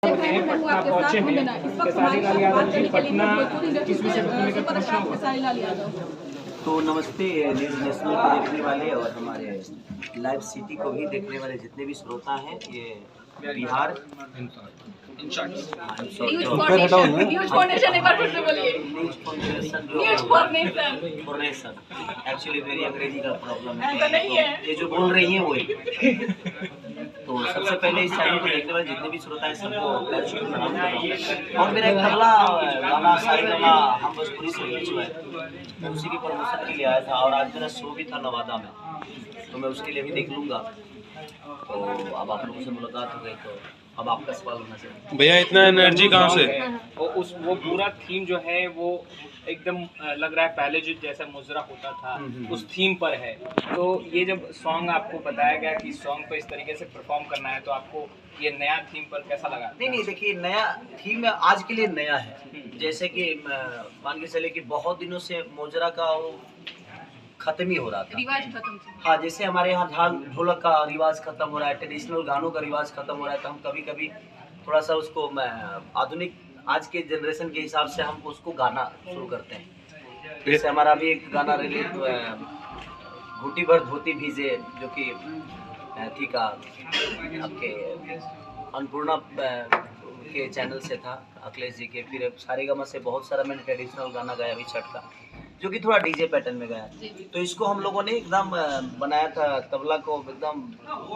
पटना पहुंचे हैं खेसारी लाल यादव जी पटना किस विषय पर लेकर पहुंचे हैं? तो नमस्ते न्यूज़ नेशनल को देखने वाले और हमारे लाइव सिटी को भी देखने वाले जितने भी श्रोता हैं, ये बिहार एक्चुअली मेरी अंग्रेजी का प्रॉब्लम है, ये जो बोल रही हैं वही। तो सबसे पहले इस चैनल को देखने वाले जितने भी श्रोता हैं सबको पैर छू के प्रणाम कर रहा हूं। और मेरा एक अगला गाना सारेगामा हम भोजपुरी से रिलीज हुआ है, मैं उसी की प्रमोशन के लिए आया था और आज मेरा शो भी था नवादा में, तो मैं उसके लिए भी देख लूँगा। तो अब आप लोगों से मुलाकात हो गई, तो अब आपका सवाल होना चाहिए। भैया इतना एनर्जी कहाँ से? वो पूरा थीम जो है वो एकदम लग रहा है पहले जो जैसा मुजरा होता था उस थीम पर है। तो ये जब सॉन्ग आपको बताया गया कि सॉन्ग को इस तरीके से परफॉर्म करना है, तो आपको ये नया थीम पर कैसा लगा? नहीं देखिए, नया थीम आज के लिए नया है। जैसे कि मान के चले कि बहुत दिनों से मुजरा का वो खत्म ही हो रहा था, रिवाज खत्म। हाँ, जैसे हमारे यहाँ झाल ढोलक का रिवाज खत्म हो रहा है, ट्रेडिशनल गानों का रिवाज खत्म हो रहा है, तो हम कभी कभी थोड़ा सा उसको आधुनिक आज के जनरेशन के हिसाब से हम उसको गाना शुरू करते हैं। जैसे हमारा भी एक गाना रिलीज घुटी भर धोती भीजे, जो कि ठीक आपके अन्नपूर्णा के चैनल से था, अखिलेश जी के। फिर सारेगामा से बहुत सारा मैंने ट्रेडिशनल गाना गाया अभी छठ का, जो कि थोड़ा डीजे पैटर्न में गाया। तो इसको हम लोगों ने एकदम बनाया था, तबला को एकदम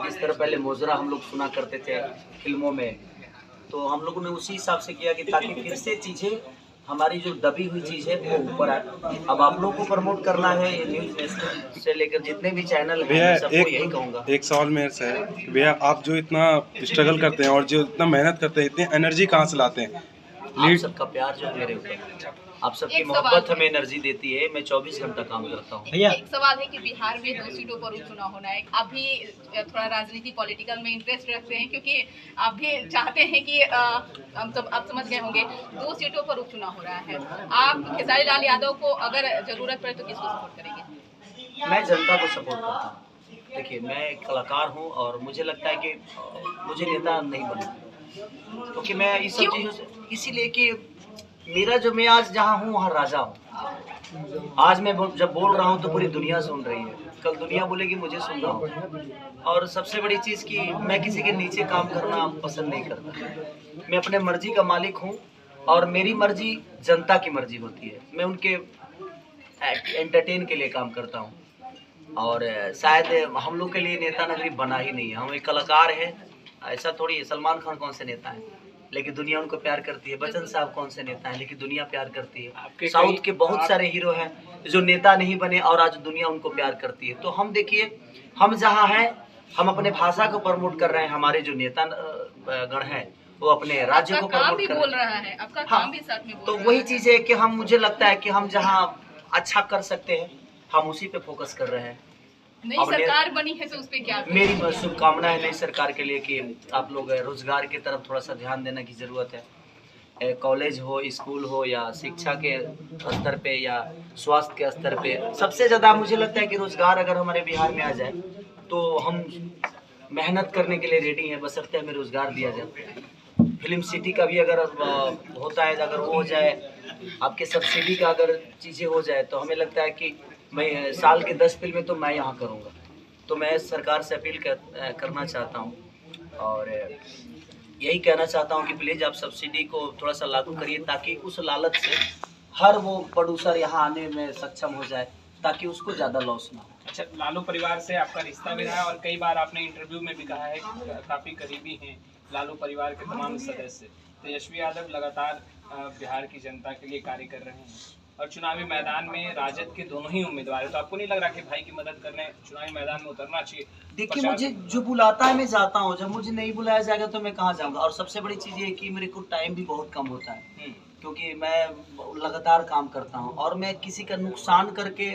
जिस तरह पहले मोजरा हम लोग सुना करते थे फिल्मों में, तो हम लोगों ने उसी हिसाब से किया कि ताकि फिर से चीज़ें हमारी जो दबी हुई चीज़ है वो ऊपर आए। अब आप लोगों को प्रमोट करना है, ये न्यूज़ नेशनल से लेकर जितने भी चैनल हैं, मैं सबको यही कहूँगा। एक सवाल मेरे से है कि भैया आप जो इतना स्ट्रगल करते हैं और जो इतना मेहनत करते हैं, इतनी एनर्जी कहाँ से लाते हैं? आप सबका प्यार जो है मेरे ऊपर, आप सबकी मोहब्बत हमें एनर्जी देती है। मैं 24 घंटा काम करता हूँ। भैया एक सवाल है कि बिहार में 2 सीटों पर उपचुनाव होना है, आप भी थोड़ा राजनीति पॉलिटिकल में इंटरेस्ट रखते हैं, क्योंकि आप भी चाहते हैं कि आप समझ गए होंगे 2 सीटों पर उपचुनाव हो रहा है। आप खेसारी लाल यादव को अगर जरूरत पड़े तो किसको सपोर्ट करेंगे? मैं जनता को सपोर्ट करता हूँ। देखिए, मैं एक कलाकार हूँ और मुझे लगता है कि मुझे नेता नहीं बनना, क्योंकि मैं इस सब चीज़ों से, इसीलिए कि मेरा जो मैं आज जहाँ हूँ वहाँ राजा हूँ। आज मैं जब बोल रहा हूँ तो पूरी दुनिया सुन रही है, कल दुनिया बोलेगी मुझे सुन रहा हूँ। और सबसे बड़ी चीज़ कि मैं किसी के नीचे काम करना पसंद नहीं करता। मैं अपने मर्जी का मालिक हूँ और मेरी मर्जी जनता की मर्जी होती है। मैं उनके एंटरटेन के लिए काम करता हूँ और शायद हम लोग के लिए नेता नगरी बना ही नहीं है। हम एक कलाकार हैं, ऐसा थोड़ी। सलमान खान कौन से नेता हैं, लेकिन दुनिया उनको प्यार करती है। बच्चन साहब कौन से नेता हैं, लेकिन दुनिया प्यार करती है। साउथ के बहुत सारे हीरो हैं जो नेता नहीं बने और आज दुनिया उनको प्यार करती है। तो हम देखिए, हम जहाँ हैं, हम अपने भाषा को प्रमोट कर रहे हैं, हमारे जो नेता गण हैं वो अपने राज्य को प्रमोट कर रहे हैं। आपका काम भी साथ में तो वही चीज़ है कि हम, मुझे लगता है कि हम जहाँ अच्छा कर सकते हैं हम उसी पे फोकस कर रहे हैं। नई सरकार बनी है तो उस पे क्या? मेरी शुभकामना है नई सरकार के लिए कि आप लोग रोजगार की तरफ थोड़ा सा ध्यान देने की ज़रूरत है। कॉलेज हो, स्कूल हो, या शिक्षा के स्तर पे या स्वास्थ्य के स्तर पे, सबसे ज़्यादा मुझे लगता है कि रोजगार अगर हमारे बिहार में आ जाए तो हम मेहनत करने के लिए रेडी हैं, बशर्ते हमें रोजगार दिया जाए। फिल्म सिटी का भी अगर होता है, अगर वो हो जाए, आपके सब्सिडी का अगर चीज़ें हो जाए, तो हमें लगता है कि मैं साल के 10 फिल्में तो मैं यहाँ करूँगा। तो मैं सरकार से अपील करना चाहता हूँ और यही कहना चाहता हूँ कि प्लीज़ आप सब्सिडी को थोड़ा सा लागू करिए, ताकि उस लालच से हर वो प्रोड्यूसर यहाँ आने में सक्षम हो जाए, ताकि उसको ज़्यादा लॉस ना हो। अच्छा, लालू परिवार से आपका रिश्ता भी रहा है और कई बार आपने इंटरव्यू में भी कहा है कि काफ़ी करीबी हैं लालू परिवार के तमाम सदस्य। तेजस्वी यादव लगातार बिहार की जनता के लिए कार्य कर रहे हैं और चुनावी मैदान में राजद के दोनों ही उम्मीदवार हैं, तो आपको नहीं लग रहा कि भाई की मदद करने चुनावी मैदान में उतरना चाहिए? देखिए, मुझे जो बुलाता है मैं जाता हूँ, जब मुझे नहीं बुलाया जाएगा तो मैं कहाँ जाऊँगा। और सबसे बड़ी चीज़ ये है कि मेरे को टाइम भी बहुत कम होता है, क्योंकि मैं लगातार काम करता हूँ और मैं किसी का नुकसान करके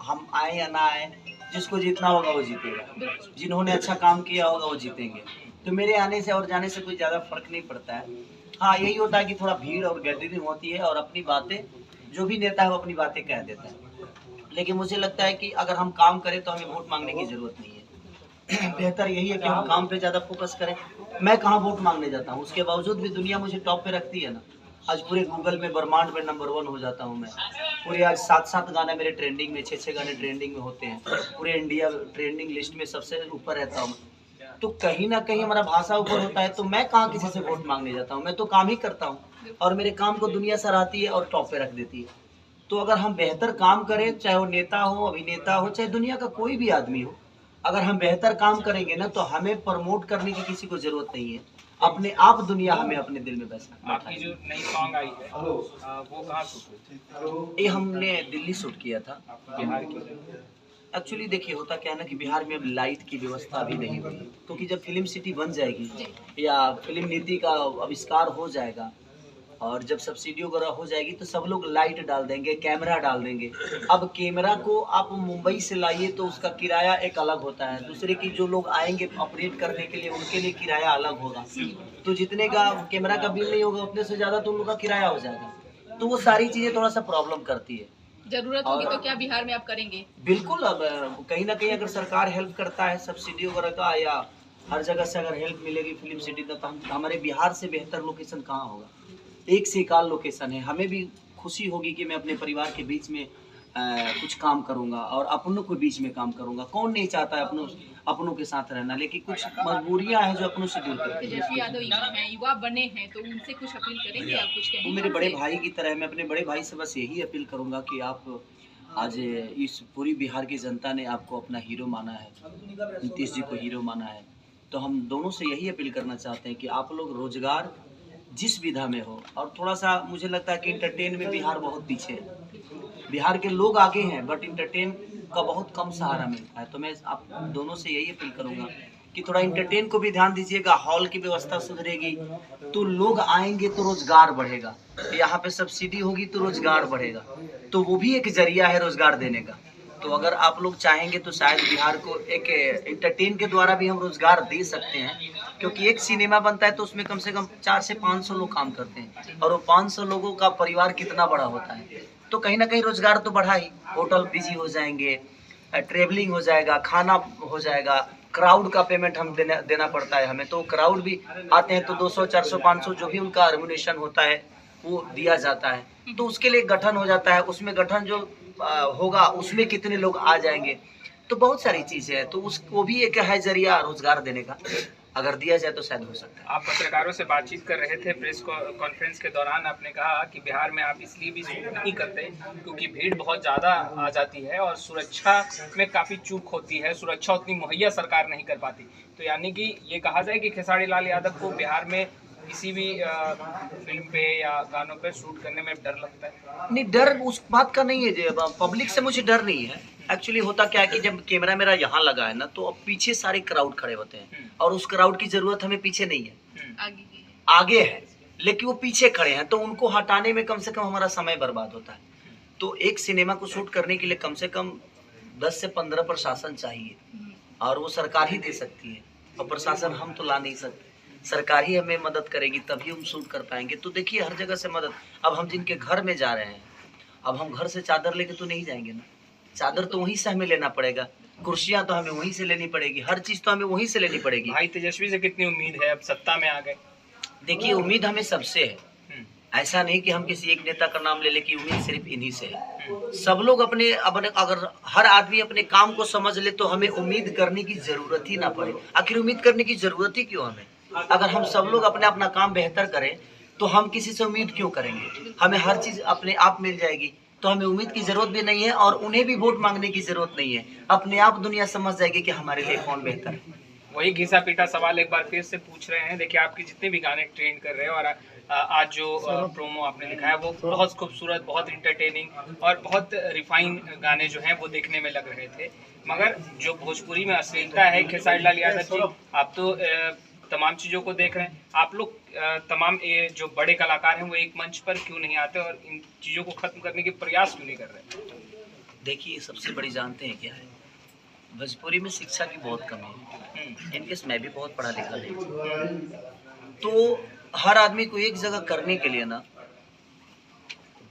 हम आए या ना आए, जिसको जीतना होगा वो जीतेगा, जिन्होंने अच्छा काम किया होगा वो जीतेंगे। तो मेरे आने से और जाने से कोई ज़्यादा फर्क नहीं पड़ता है। हाँ, यही होता है कि थोड़ा भीड़ और गैदरिंग होती है और अपनी बातें, जो भी नेता है वो अपनी बातें कह देता है, लेकिन मुझे लगता है कि अगर हम काम करें तो हमें वोट मांगने की ज़रूरत नहीं है। बेहतर यही है कि हम काम पे ज़्यादा फोकस करें मैं कहाँ वोट मांगने जाता हूँ, उसके बावजूद भी दुनिया मुझे टॉप पे रखती है ना। आज पूरे गूगल में ब्रह्मांड में नंबर 1 हो जाता हूँ मैं। पूरे आज 7-7 गाने मेरे ट्रेंडिंग में, 6-6 गाने ट्रेंडिंग में होते हैं। पूरे इंडिया ट्रेंडिंग लिस्ट में सबसे ऊपर रहता हूँ। तो कहीं ना कहीं हमारा भाषा ऊपर होता है, तो मैं कहाँ किसी से वोट मांगने जाता हूँ। मैं तो काम ही करता हूँ और मेरे काम को दुनिया सराहती है और टॉप पे रख देती है। तो अगर हम बेहतर काम करें, चाहे वो नेता हो, अभिनेता हो, चाहे दुनिया का कोई भी आदमी हो, अगर हम बेहतर काम करेंगे ना, तो हमें प्रमोट करने की किसी को जरूरत नहीं है। अपने आप दुनिया हमें अपने दिल में बैठा। आपकी जो नई सॉन्ग आई है वो कहाँ शूट हुई थी? ये हमने दिल्ली शूट किया था। बिहार की। एक्चुअली देखिए, होता क्या है ना कि बिहार में अब लाइट की व्यवस्था अभी नहीं हुई, क्योंकि जब फिल्म सिटी बन जाएगी या फिल्म नीति का आविष्कार हो जाएगा और जब सब्सिडी वगैरह हो जाएगी, तो सब लोग लाइट डाल देंगे, कैमरा डाल देंगे। अब कैमरा को आप मुंबई से लाइए तो उसका किराया एक अलग होता है, दूसरे की जो लोग आएंगे ऑपरेट करने के लिए उनके लिए किराया अलग होगा। तो जितने का कैमरा का बिल नहीं होगा उतने से ज़्यादा तो उन लोग का किराया हो जाएगा। तो वो सारी चीज़ें थोड़ा सा प्रॉब्लम करती है। जरूरत होगी तो क्या बिहार में आप करेंगे? बिल्कुल। अब कहीं ना कहीं अगर सरकार हेल्प करता है सब्सिडी वगैरह का, या हर जगह से अगर हेल्प मिलेगी फिल्म सिटी का, तो हमारे बिहार से बेहतर लोकेशन कहाँ होगा। एक से एक लोकेशन है। हमें भी खुशी होगी कि मैं अपने परिवार के बीच में कुछ काम करूंगा और अपनों के बीच में काम करूंगा। कौन नहीं चाहता है अपनों के साथ रहना, लेकिन कुछ मजबूरियां हैं जो अपनों से दूर करती हैं। तेजस्वी यादव युवा बने हैं, तो उनसे कुछ अपील करेंगे आप? कुछ वो कहेंगे मेरे बड़े उनसे? भाई की तरह है। मैं अपने बड़े भाई से बस यही अपील करूंगा कि आप आज इस पूरी बिहार की जनता ने आपको अपना हीरो माना है, नीतीश जी को हीरो माना है, तो हम दोनों से यही अपील करना चाहते हैं कि आप लोग रोजगार जिस विधा में हो, और थोड़ा सा मुझे लगता है कि इंटरटेन में बिहार बहुत पीछे है। बिहार के लोग आगे हैं बट इंटरटेन का बहुत कम सहारा मिलता है। तो मैं आप दोनों से यही अपील करूंगा कि थोड़ा इंटरटेन को भी ध्यान दीजिएगा। हॉल की व्यवस्था सुधरेगी तो लोग आएंगे तो रोजगार बढ़ेगा। यहाँ पे सब्सिडी होगी तो रोजगार बढ़ेगा, तो वो भी एक जरिया है रोजगार देने का। तो अगर आप लोग चाहेंगे तो शायद बिहार को एक इंटरटेन के द्वारा भी हम रोजगार दे सकते हैं, क्योंकि एक सिनेमा बनता है तो उसमें कम से कम 400 से 500 लोग काम करते हैं, और वो 500 लोगों का परिवार कितना बड़ा होता है। तो कहीं ना कहीं रोजगार तो बढ़ा ही, होटल बिजी हो जाएंगे, ट्रेवलिंग हो जाएगा, खाना हो जाएगा, क्राउड का पेमेंट हम देना पड़ता है हमें। तो क्राउड भी आते हैं तो 200, 400, 500 जो भी उनका रेम्युनेशन होता है वो दिया जाता है। तो उसके लिए गठन हो जाता है, उसमें गठन जो होगा उसमें कितने लोग आ जाएंगे, तो बहुत सारी चीजें हैं। तो उसको भी एक है जरिया रोजगार देने का, अगर दिया जाए तो शायद हो सकता है। आप पत्रकारों से बातचीत कर रहे थे प्रेस कॉन्फ्रेंस के दौरान, आपने कहा कि बिहार में आप इसलिए भी शूट नहीं करते क्योंकि भीड़ बहुत ज़्यादा आ जाती है और सुरक्षा में काफ़ी चूक होती है, सुरक्षा उतनी मुहैया सरकार नहीं कर पाती। तो यानी कि ये कहा जाए कि खेसारी लाल यादव को बिहार में किसी भी फिल्म पे या गानों पे शूट करने में डर लगता है? नहीं, डर उस बात का नहीं है। पब्लिक से मुझे डर नहीं है। एक्चुअली होता क्या है कि जब कैमरा मेरा यहाँ लगा है ना, तो अब पीछे सारे क्राउड खड़े होते हैं और उस क्राउड की जरूरत हमें पीछे नहीं है, आगे की है। आगे है, लेकिन वो पीछे खड़े हैं, तो उनको हटाने में कम से कम हमारा समय बर्बाद होता है। तो एक सिनेमा को शूट करने के लिए कम से कम 10 से 15 प्रशासन चाहिए, और वो सरकार ही दे सकती है, और प्रशासन हम तो ला नहीं सकते। सरकार ही हमें मदद करेगी तभी हम शूट कर पाएंगे। तो देखिए, हर जगह से मदद। अब हम जिनके घर में जा रहे हैं, अब हम घर से चादर लेके तो नहीं जाएंगे ना, चादर तो वहीं से हमें लेना पड़ेगा, कुर्सियां तो हमें वहीं से लेनी पड़ेगी, हर चीज तो हमें वहीं से लेनी पड़ेगी। भाई तेजस्वी से कितनी उम्मीद है, अब सत्ता में आ गए? देखिए, उम्मीद हमें सबसे है, ऐसा नहीं कि हम किसी एक नेता का नाम ले लें कि उम्मीद सिर्फ इन्हीं से है। सब लोग अपने अपने अगर हर आदमी अपने काम को समझ ले तो हमें उम्मीद करने की जरूरत ही ना पड़े। आखिर उम्मीद करने की जरूरत ही क्यों हमें? अगर हम सब लोग अपने अपना काम बेहतर करें तो हम किसी से उम्मीद क्यों करेंगे? हमें हर चीज अपने आप मिल जाएगी, तो हमें उम्मीद की जरूरत भी नहीं है और उन्हें भी वोट मांगने की जरूरत नहीं है। अपने आप दुनिया समझ जाएगी कि हमारे लिए कौन बेहतर है। वही घिसा पीटा सवाल एक बार फिर से पूछ रहे हैं। देखिए, आपके जितने भी गाने ट्रेंड कर रहे हैं, और आज जो प्रोमो आपने लिखा है वो बहुत खूबसूरत, बहुत इंटरटेनिंग और बहुत रिफाइन गाने जो हैं वो देखने में लग रहे थे, मगर जो भोजपुरी में अश्लीलता है, खेसारी लाल यादव जी आप तो तमाम चीज़ों को देख रहे हैं। आप लोग तमाम ये जो बड़े कलाकार हैं वो एक मंच पर क्यों नहीं आते और इन चीज़ों को खत्म करने के प्रयास क्यों नहीं कर रहे? देखिए, सबसे बड़ी जानते हैं क्या है, भोजपुरी में शिक्षा की बहुत कमी है। इनकेस मैं भी बहुत पढ़ा लिखा नहीं, तो हर आदमी को एक जगह करने के लिए ना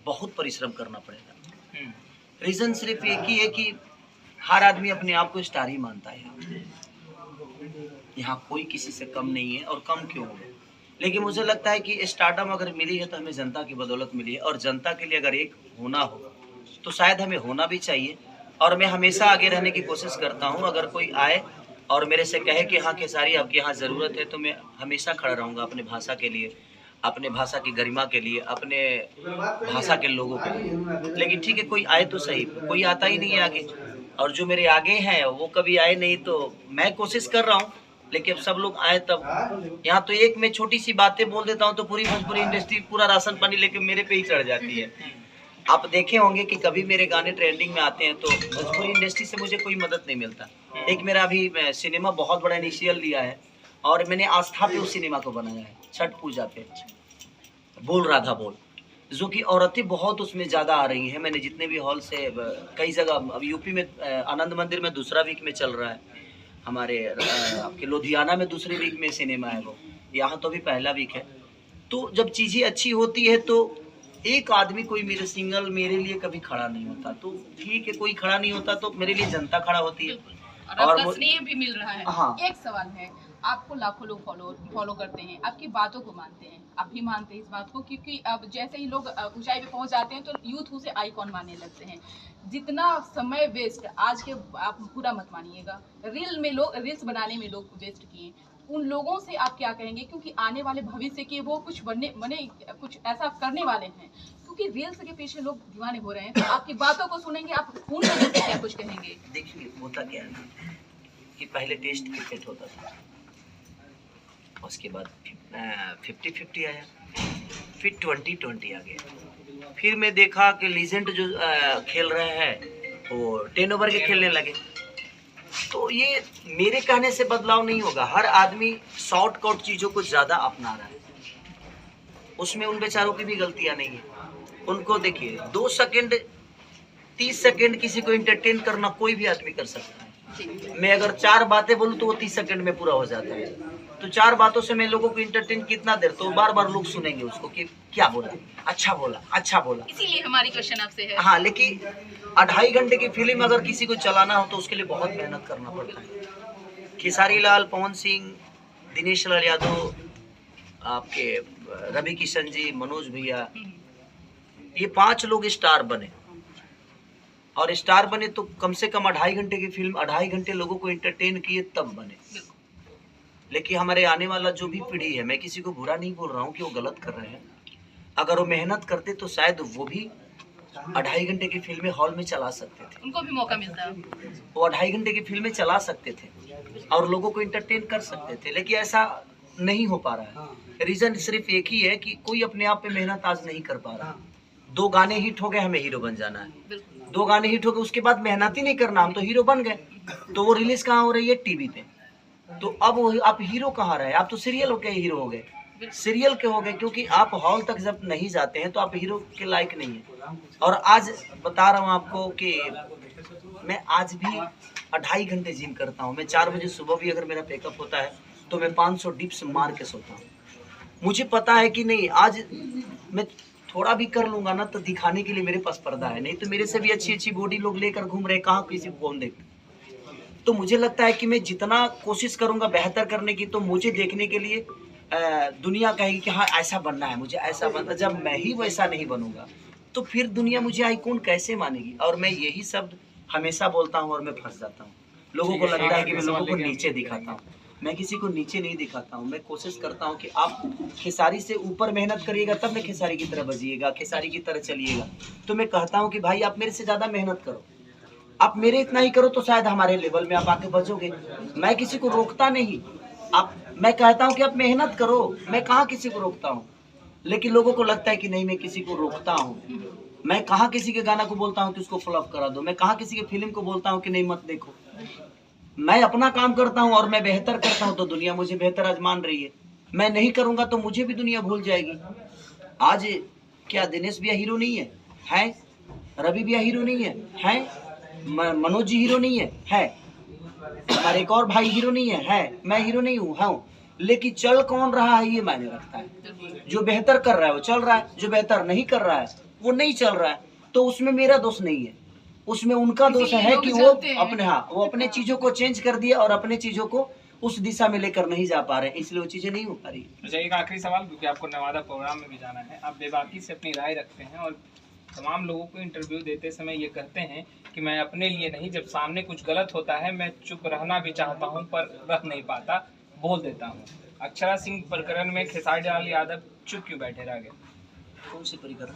बहुत परिश्रम करना पड़ेगा। रीजन सिर्फ एक ही है कि हर आदमी अपने आप को स्टार ही मानता है। यहाँ कोई किसी से कम नहीं है और कम क्यों होगा। लेकिन मुझे लगता है कि स्टारडम अगर मिली है तो हमें जनता की बदौलत मिली है, और जनता के लिए अगर एक होना हो तो शायद हमें होना भी चाहिए। और मैं हमेशा आगे रहने की कोशिश करता हूँ। अगर कोई आए और मेरे से कहे कि हाँ खेसारी आपकी यहाँ ज़रूरत है, तो मैं हमेशा खड़ा रहूँगा अपने भाषा के लिए, अपने भाषा की गरिमा के लिए, अपने भाषा के लोगों के लिए। लेकिन ठीक है, कोई आए तो सही, कोई आता ही नहीं है आगे। और जो मेरे आगे हैं वो कभी आए नहीं, तो मैं कोशिश कर रहा हूँ, लेकिन अब सब लोग आए तब। यहाँ तो एक मैं छोटी सी बातें बोल देता हूँ तो पूरी भोजपुरी इंडस्ट्री पूरा राशन पानी लेके मेरे पे ही चढ़ जाती है। आप देखे होंगे कि कभी मेरे गाने ट्रेंडिंग में आते हैं तो भोजपुरी इंडस्ट्री से मुझे कोई मदद नहीं मिलता। एक मेरा अभी सिनेमा बहुत बड़ा इनिशियल लिया है और मैंने आस्था पे उस सिनेमा को बनाया है, छठ पूजा पे, बोल राधा बोल, जो कि औरतें बहुत उसमें ज़्यादा आ रही हैं। मैंने जितने भी हॉल से कई जगह, अब यूपी में आनंद मंदिर में दूसरा वीक में चल रहा है, हमारे आपके लुधियाना में दूसरे वीक में सिनेमा है वो, यहाँ तो भी पहला वीक है। तो जब चीज़ें अच्छी होती है तो एक आदमी कोई मेरे सिंगल मेरे लिए कभी खड़ा नहीं होता, तो ठीक है, कोई खड़ा नहीं होता तो मेरे लिए जनता खड़ा होती है और आपका स्नेह भी मिल रहा है। हाँ। एक सवाल है, आपको लाखों लोग फॉलो करते हैं, आपकी बातों को मानते हैं, आप भी मानते हैं इस बात को, क्योंकि अब जैसे ही लोग ऊंचाई पे पहुंच जाते हैं तो यूथ उसे आइकॉन मानने लगते हैं। जितना समय वेस्ट आज के, आप पूरा मत मानिएगा, रील्स बनाने में लोग वेस्ट किए, उन लोगों से आप क्या कहेंगे? क्योंकि आने वाले भविष्य के वो कुछ बने कुछ ऐसा करने वाले हैं, क्योंकि रील्स के पीछे लोग दीवाने हो रहे हैं। तो आपकी बातों को सुनेंगे, आप उन लोगों से क्या कुछ कहेंगे? देखिए, होता क्या है कि पहले टेस्ट क्रिकेट होता था, उसके बाद 50-50 आया, फिर 20-20 आ गया, फिर मैं देखा कि लीजेंड जो खेल रहे हैं वो 10 ओवर के खेलने लगे। तो ये मेरे कहने से बदलाव नहीं होगा, हर आदमी शॉर्टकट चीज़ों को ज़्यादा अपना रहा है, उसमें उन बेचारों की भी गलतियाँ नहीं है। उनको देखिए, 2 सेकंड 30 सेकंड किसी को इंटरटेन करना कोई भी आदमी कर सकता है। मैं अगर 4 बातें बोलूँ तो वो 30 सेकंड में पूरा हो जाता है। तो 4 बातों से मैं लोगों को इंटरटेन कितना देर, तो बार बार लोग सुनेंगे उसको कि क्या बोला, अच्छा बोला, अच्छा बोला। इसीलिए हमारी क्वेश्चन आपसे है। हाँ, लेकिन 2.5 घंटे की फिल्म अगर किसी को चलाना हो तो उसके लिए बहुत मेहनत करना पड़ता है। खेसारी लाल, पवन सिंह, दिनेश लाल यादव, आपके रवि किशन जी, मनोज भैया, ये 5 लोग स्टार बने, और स्टार बने तो कम से कम 2.5 घंटे की फिल्म 2.5 घंटे लोगों को एंटरटेन किए तब बने। लेकिन हमारे आने वाला जो भी पीढ़ी है, मैं किसी को बुरा नहीं बोल रहा हूँ कि वो गलत कर रहे हैं, अगर वो मेहनत करते तो शायद वो भी 2.5 घंटे की फिल्में हॉल में चला सकते थे, उनको भी मौका मिलता है, वो 2.5 घंटे की फिल्में चला सकते थे और लोगों को एंटरटेन कर सकते थे। लेकिन ऐसा नहीं हो पा रहा है। रीजन सिर्फ एक ही है कि कोई अपने आप पे मेहनत आज नहीं कर पा रहा। 2 गाने हिट हो गए, हमें हीरो बन जाना है, 2 गाने हिट हो गए, उसके बाद मेहनत ही नहीं करना, हम तो हीरो बन गए। तो वो रिलीज कहाँ हो रही है? टीवी पे। तो अब आप हीरो कहाँ रहे? आप तो सीरियल होके हीरो हो गए, सीरियल के हो गए, क्योंकि आप हॉल तक जब नहीं जाते हैं तो आप हीरो के लायक नहीं है। और आज बता रहा हूँ आपको कि मैं आज भी 2.5 घंटे जिम करता हूँ। मैं 4 बजे सुबह भी अगर मेरा पेकअप होता है तो मैं 500 डिप्स मार के सोता हूँ। मुझे पता है कि नहीं, आज मैं थोड़ा भी कर लूंगा ना तो दिखाने के लिए मेरे पास पर्दा है, नहीं तो मेरे से भी अच्छी अच्छी बॉडी लोग लेकर घूम रहे, कहाँ किसी को कौन देख। तो मुझे लगता है कि मैं जितना कोशिश करूंगा बेहतर करने की, तो मुझे देखने के लिए दुनिया कहेगी कि हाँ ऐसा बनना है, मुझे ऐसा बनना। जब मैं ही वैसा नहीं बनूंगा तो फिर दुनिया मुझे आइकॉन कैसे मानेगी? और मैं यही शब्द हमेशा बोलता हूँ और मैं फंस जाता हूँ। लोगों को लगता है कि मैं लोगों को नीचे दिखाता हूँ, मैं किसी को नीचे नहीं दिखाता हूँ। मैं कोशिश करता हूँ कि आप खेसारी से ऊपर मेहनत करिएगा तब मैं खेसारी की तरह बजिएगा, खेसारी की तरह चलिएगा। तो मैं कहता हूँ कि भाई आप मेरे से ज़्यादा मेहनत करो, आप मेरे इतना ही करो तो शायद हमारे लेवल में आप आके बजोगे। मैं किसी को रोकता नहीं, मैं कहता हूँ कि आप मेहनत करो, मैं कहाँ किसी को रोकता हूँ। लेकिन लोगों को लगता है कि नहीं मैं किसी को रोकता हूँ। मैं कहाँ किसी के गाना को बोलता हूँ कि उसको फ्लॉप करा दो, मैं कहाँ किसी के फिल्म को बोलता हूँ कि नहीं मत देखो। मैं अपना काम करता हूँ और मैं बेहतर करता हूँ तो दुनिया मुझे बेहतर आज मान रही है। मैं नहीं करूँगा तो मुझे भी दुनिया भूल जाएगी। आज क्या दिनेश भैया हीरो नहीं है? रवि भैया हीरो नहीं है? मनोज जी हीरो नहीं है? हमारे एक और भाई हीरो नहीं है? मैं हीरो नहीं हूँ, लेकिन चल कौन रहा है ये मायने रखता है। जो बेहतर कर रहा है वो चल रहा है, जो बेहतर नहीं कर रहा है वो नहीं चल रहा है। तो उसमें मेरा दोष नहीं है, उसमें उनका दोष है कि वो अपने चीजों को चेंज कर दिया और अपने चीजों को उस दिशा में लेकर नहीं जा पा रहे हैं, इसलिए वो चीजें नहीं हो पा रही। अच्छा, एक आखिरी सवाल, क्योंकि आपको नवादा प्रोग्राम में भी जाना है। आप बेबाकी से अपनी राय रखते हैं और तमाम लोगों को इंटरव्यू देते समय ये कहते हैं कि मैं अपने लिए नहीं, जब सामने कुछ गलत होता है मैं चुप रहना भी चाहता हूँ पर रह नहीं पाता, बोल देता हूँ। अक्षरा सिंह प्रकरण में खेसारी लाल यादव चुप क्यों बैठे रह गए? कौन से परिकर?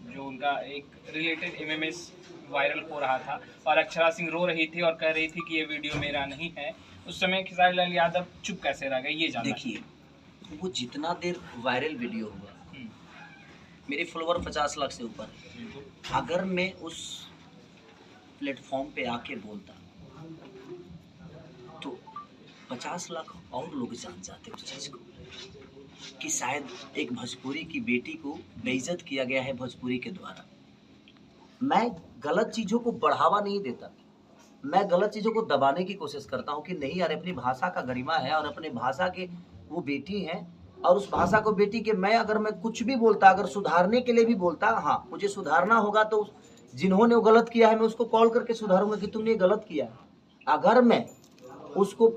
जो उनका एक रिलेटेड एमएमएस वायरल हो रहा था और अक्षरा सिंह रो रही थी और कह रही थी कि ये वीडियो मेरा नहीं है, उस समय खेसारी लाल यादव चुप कैसे रह गए, ये जानना। देखिए, वो जितना देर वायरल वीडियो हुआ, मेरे फॉलोवर 50 लाख से ऊपर है, अगर मैं उस प्लेटफॉर्म पे आके बोलता तो 50 लाख और लोग जान जाते उस चीज़ को कि शायद एक भोजपुरी की बेटी को बेइज्जत किया गया है भोजपुरी के द्वारा। मैं गलत चीज़ों को बढ़ावा नहीं देता, मैं गलत चीज़ों को दबाने की कोशिश करता हूँ कि नहीं यार, अपनी भाषा का गरिमा है और अपने भाषा के वो बेटी हैं और उस भाषा को बेटी के मैं कुछ भी बोलता, अगर सुधारने के लिए भी बोलता, हाँ मुझे सुधारना होगा तो जिन्होंने वो गलत किया है मैं उसको कॉल करके सुधारूंगा कि तुमने गलत किया है। अगर मैं उसको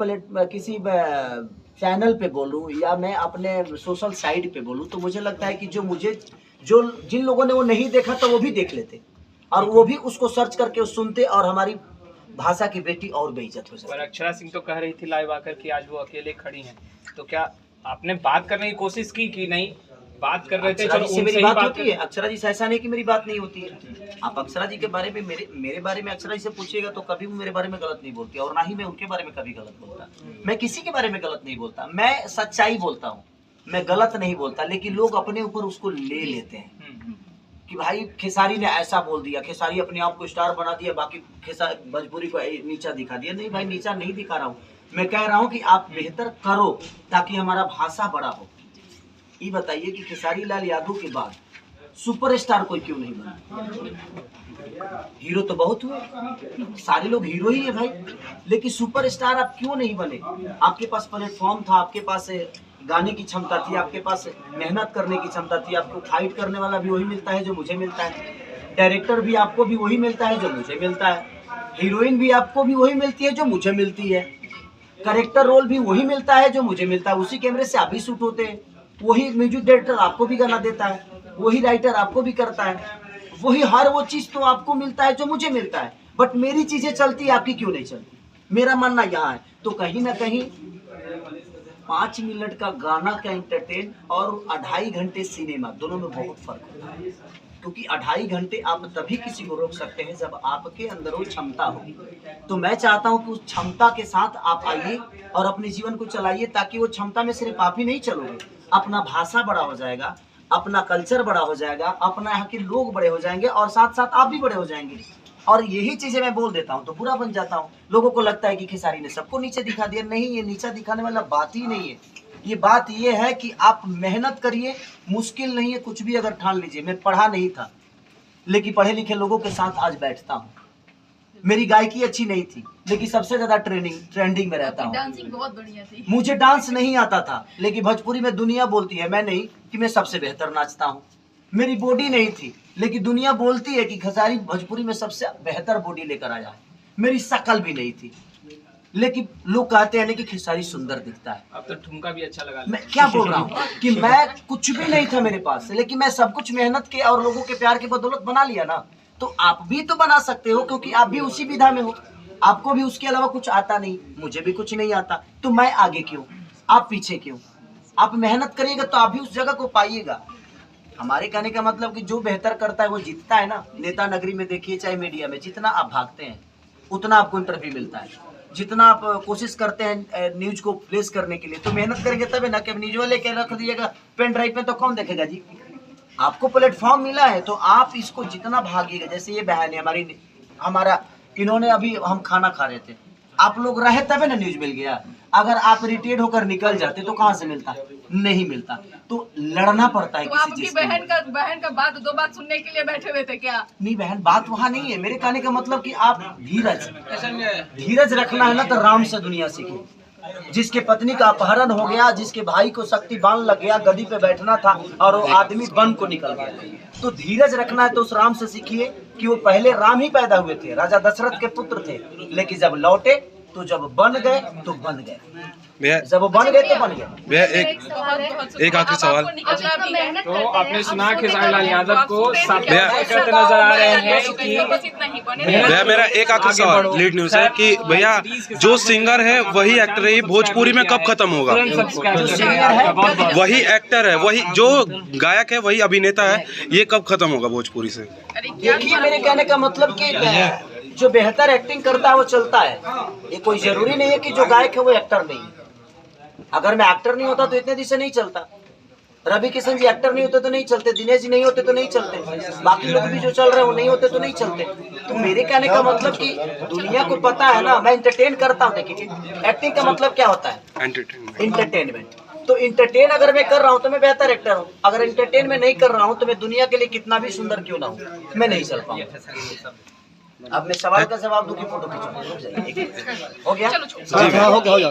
किसी चैनल पे बोलूँ या मैं अपने सोशल साइट पे बोलूँ तो मुझे लगता है कि जो जिन लोगों ने वो नहीं देखा तो वो भी देख लेते और वो भी उसको सर्च करके सुनते और हमारी भाषा की बेटी और बेइज्जत हो जाती। और अक्षरा सिंह तो कह रही थी लाइव आकर कि आज वो अकेले खड़ी हैं, तो क्या आपने बात करने की कोशिश की कि नहीं? बात कर रहे थे, चलो उनसे मेरी बात होती है। अक्षरा जी से ऐसा नहीं कि मेरी बात नहीं होती है। आप अक्षरा जी के बारे में मेरे बारे में अक्षरा जी से पूछिएगा तो कभी वो मेरे बारे में गलत नहीं बोलती और ना ही मैं उनके बारे में कभी गलत बोलता। मैं किसी के बारे में गलत नहीं बोलता, मैं सच्चाई बोलता हूँ, मैं गलत नहीं बोलता। लेकिन लोग अपने ऊपर उसको ले लेते हैं कि भाई खेसारी ने ऐसा बोल दिया, खेसारी अपने आप को स्टार बना दिया, बाकी भोजपुरी को नीचा दिखा दिया। नहीं भाई, नीचा नहीं दिखा रहा हूँ, मैं कह रहा हूँ कि आप बेहतर करो ताकि हमारा भाषा बड़ा हो। ये बताइए कि खेसारी लाल यादव के बाद सुपरस्टार कोई क्यों नहीं बना? हीरो तो बहुत हुए, सारे लोग हीरो ही है भाई, लेकिन सुपरस्टार आप क्यों नहीं बने? आपके पास प्लेटफॉर्म था, आपके पास गाने की क्षमता थी, आपके पास मेहनत करने की क्षमता थी, आपको फाइट करने वाला भी वही मिलता है जो मुझे मिलता है, डायरेक्टर भी आपको भी वही मिलता है जो मुझे मिलता है, हीरोइन भी आपको भी वही मिलती है जो मुझे मिलती है, करेक्टर रोल भी वही मिलता है जो मुझे मिलता है, उसी कैमरे से आप भी शूट होते हैं, वही म्यूजिक डायरेक्टर आपको भी गाना देता है, वही राइटर आपको भी करता है, वही हर वो चीज़ तो आपको मिलता है जो मुझे मिलता है। बट मेरी चीज़ें चलती है, आपकी क्यों नहीं चलती? मेरा मानना यहाँ है। तो कहीं ना कहीं 5 मिनट का गाना का एंटरटेन और 2.5 घंटे सिनेमा, दोनों में बहुत फर्क होता है। क्योंकि 2.5 घंटे आप तभी किसी को रोक सकते हैं जब आपके अंदर वो क्षमता होगी। तो मैं चाहता हूं कि उस क्षमता के साथ आप आइए और अपने जीवन को चलाइए, ताकि वो क्षमता में सिर्फ आप ही नहीं चलोगे, अपना भाषा बड़ा हो जाएगा, अपना कल्चर बड़ा हो जाएगा, अपना यहाँ के लोग बड़े हो जाएंगे और साथ साथ आप भी बड़े हो जाएंगे। और यही चीजें मैं बोल देता हूँ तो बुरा बन जाता हूँ। लोगों को लगता है कि खेसारी ने सबको नीचे दिखा दिया। नहीं, ये नीचा दिखाने वाला बात ही नहीं है। ये बात ये है कि आप मेहनत करिए, मुश्किल नहीं है, कुछ भी अगर ठान लीजिए। मैं पढ़ा नहीं था, लेकिन पढ़े लिखे लोगों के साथ आज बैठता हूँ। मेरी गायकी अच्छी नहीं थी, लेकिन सबसे ज्यादा ट्रेंडिंग में रहता हूँ। डांसिंग बहुत बढ़िया थी। मुझे डांस नहीं आता था, लेकिन भोजपुरी में दुनिया बोलती है, मैं नहीं, कि मैं सबसे बेहतर नाचता हूँ। मेरी बॉडी नहीं थी, लेकिन दुनिया बोलती है कि खेसारी भोजपुरी में सबसे बेहतर बॉडी लेकर आया है। मेरी शक्ल भी नहीं थी, लेकिन लोग कहते हैं कि खेसारी सुंदर दिखता है। अब तो ठुमका भी अच्छा लगा। मैं क्या बोल रहा हूँ कि मैं कुछ भी नहीं था मेरे पास, लेकिन मैं सब कुछ मेहनत के और लोगों के प्यार की बदौलत बना लिया ना। तो आप भी तो बना सकते हो, क्योंकि आप भी उसी विधा में हो। आपको भी उसके अलावा कुछ आता नहीं, मुझे भी कुछ नहीं आता, तो मैं आगे क्यों, आप पीछे क्यों? आप मेहनत करिएगा तो आप भी उस जगह को पाइएगा। हमारे कहने का मतलब कि जो बेहतर करता है वो जीतता है ना। नेता नगरी में देखिए, चाहे मीडिया में, जितना आप भागते हैं उतना आपको इंटरव्यू मिलता है। जितना आप कोशिश करते हैं न्यूज को प्लेस करने के लिए, तो मेहनत करेंगे तभी ना। कि न्यूज वाले के रख दिएगा पेन ड्राइव पे तो कौन देखेगा जी? आपको प्लेटफॉर्म मिला है तो आप इसको जितना भागिएगा। जैसे ये बहन है हमारा इन्होंने अभी हम खाना खा रहे थे, आप लोग रहे तभी ना न्यूज मिल गया। अगर आप रिटायर्ड होकर निकल जाते तो कहाँ से मिलता? नहीं मिलता। तो लड़ना पड़ता है। तो आप अपनी बहन का बात 2 बात सुनने के लिए बैठे हुए थे क्या? नहीं बहन, बात वहाँ नहीं है। मेरे कहने का मतलब कि आप धीरज रखना है ना, तो राम से दुनिया सीखी। जिसके पत्नी का अपहरण हो गया, जिसके भाई को शक्ति बाण लग गया, गद्दी पे बैठना था और वो आदमी बन को निकल गया, तो धीरज रखना है। तो उस राम से सीखिए कि वो पहले राम ही पैदा हुए थे, राजा दशरथ के पुत्र थे, लेकिन जब लौटे तो जब बन गए तो बन गए, भैया जब बन गए तो बन गए। भैया बहुत एक आखिरी सवाल। तो आपने सुना खेसारी लाल यादव को भैया करते नजर आ रहे हैं कि भैया मेरा एक आखिरी सवाल लीड न्यूज है कि भैया जो सिंगर है वही एक्टर है, ये भोजपुरी में कब खत्म होगा? वही एक्टर है, वही जो गायक है, वही अभिनेता है, ये कब खत्म होगा भोजपुरी से? देखिए मेरे कहने का मतलब कि जो बेहतर एक्टिंग करता है वो चलता है, ये कोई जरूरी नहीं है कि जो गायक है वो एक्टर नहीं है। अगर मैं एक्टर नहीं होता तो इतने दिन से नहीं चलता, रवि किशन जी एक्टर नहीं होते तो नहीं चलते, दिनेश जी नहीं होते तो नहीं चलते, बाकी लोग भी जो चल रहे हैं वो नहीं होते तो नहीं चलते। तो मेरे कहने का मतलब कि दुनिया को पता है ना, मैं इंटरटेन करता हूँ। देखिए एक्टिंग का मतलब क्या होता है? इंटरटेनमेंट। तो इंटरटेन अगर मैं कर रहा हूँ तो मैं बेहतर एक्टर हूँ, अगर इंटरटेन में नहीं कर रहा हूँ तो मैं दुनिया के लिए कितना भी सुंदर क्यों ना हूँ, मैं नहीं चल पाऊंगा। अब मैं सवाल का जवाब दूं कि फोटो खींचूं? हो गया? चलो हो गया।